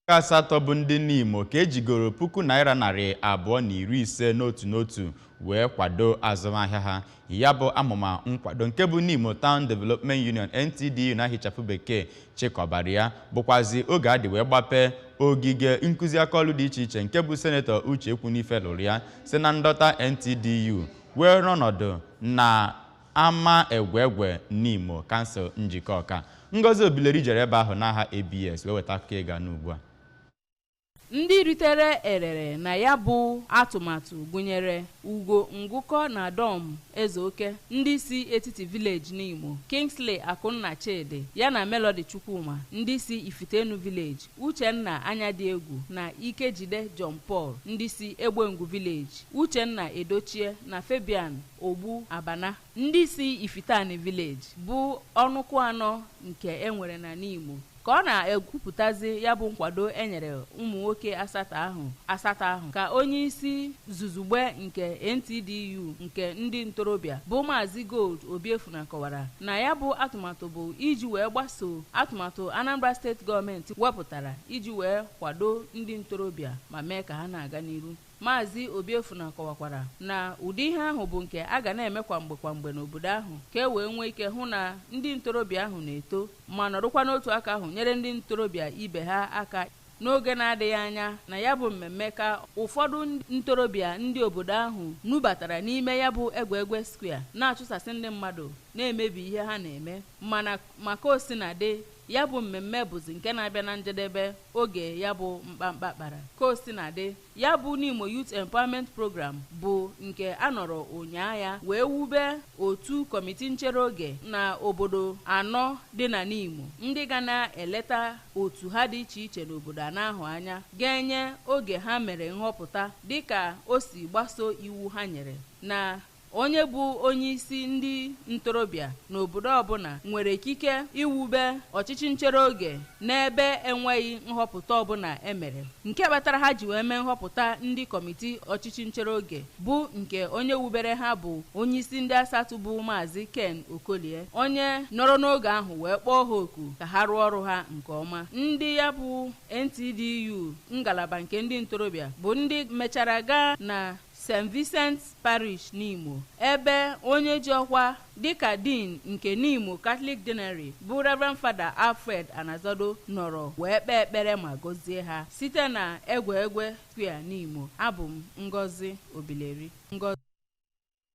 Asato bụ ndị n'Imo ka ejigoro N250 n'otu wee kwado azụmahịa ha. Ya bụ amụma nkwado nke bụ n'Imo Town Development Union NTDU na hichapụ bekee chịkọbara ya bụkwazi oge adị wee gbape ogige nkụzi akaọlụ dị iche iche nke bụ Senetọ Uche Ekwunife lụrụ ya si na ndọta NTDU wee ọnọdụ na ama egwegwe n'Imo kansụl njikọ ọka. Ngozi Obileri jere ebe ahụ n'aha ABS wee weta akụkọ ịga n'ugbu a. Ndị ritere erere na ya bụ atụmatụ gụnyere Ugo Ngụkọ na Dom Ezeoke, ndị si etiti village n'Imo, Kingsley Akunna Chidi ya na Melody Chukwuma, ndị si Ifitenu village, Uchenna Anyadiegwu na Ikejide John Paul, ndị si Egbengu village, Uchenna Edochie na Fabian Ogbu Abana, ndị si Ifitani village bụ ọnụkụ anọ nke enwere na n'Imo. Ka ọ na-ekwupụtazi ya bụ nkwado enyere ụmụ nwoke asatọ ahụ ka onye isi zuzugbe nke NTDU nke ndị ntorobịa bụ Maazị Gold Obiefuna kọwara na ya bụ atụmatụ bụ iji wee gbaso atụmatụ Anambra steeti gọọmenti wepụtara iji wee kwado ndị ntorobịa ma mee ka ha na-aga n'iru. Maazị Obiefuna kọwakwara na ụdị ihe ahụ bụ nke a ga na-eme kwa mgbe n'obodo ahụ ka e wee nwee ike hụ na ndị ntorobịa ahụ na-eto ma nọrụkwa n'otu aka ahụ nyere ndị ntorobịa ibe ha aka n'oge na-adịghị anya. Na ya bụ mmemme ka ụfọdụ ntorobịa ndị obodo ahụ nubatara n'ime ya bụ egwegwe square na-achụsasị ndị mmadụ na-emebi ihe ha na-eme, mana maka osinadị ya bụ mmemme bụzi nke na-abịa na njedebe oge ya bụ mkpamkpa kpara. Ka osinadị ya bụ n'Imo Youth Empowerment Program bụ nke anọrọ ụnyaahụ wee wube otu kọmiti nchere oge na obodo anọ dị na n'Imo, ndị ga na-eleta otu ha dị iche iche n'obodo ahụ anya ga-enye oge ha mere nhọpụta dịka o si gbaso iwu ha nyere, na onye bụ onye isi ndị ntorobịa n'obodo ọbụla nwere ikike iwube ọchịchị nchere oge n'ebe enweghị nhọpụta ọbụla emere. Nke kpatara ha ji wee mee nhọpụta ndị kọmiti ọchịchị nchere oge bụ nke onye wubere ha bụ onye isi ndị Asato bụ Maazị Ken Okolie, onye nọrọ n'oge ahụ wee kpọọ ha oku ka ha rụọ ọrụ ha nke ọma. Ndị ya bụ NTDU ngalaba nke ndị ntorobịa bụ ndị mechara gaa na St. Vincent Parish n'Imo, ebe onye ji ọkwa dịka Dean nke n'Imo Catholic Deanery bụ Reverend Father Alfred Anazado nọrọ wee kpee ekpere ma gọzie ha site na egwegwe square n'Imo. Abụ m Ngozi Obileri.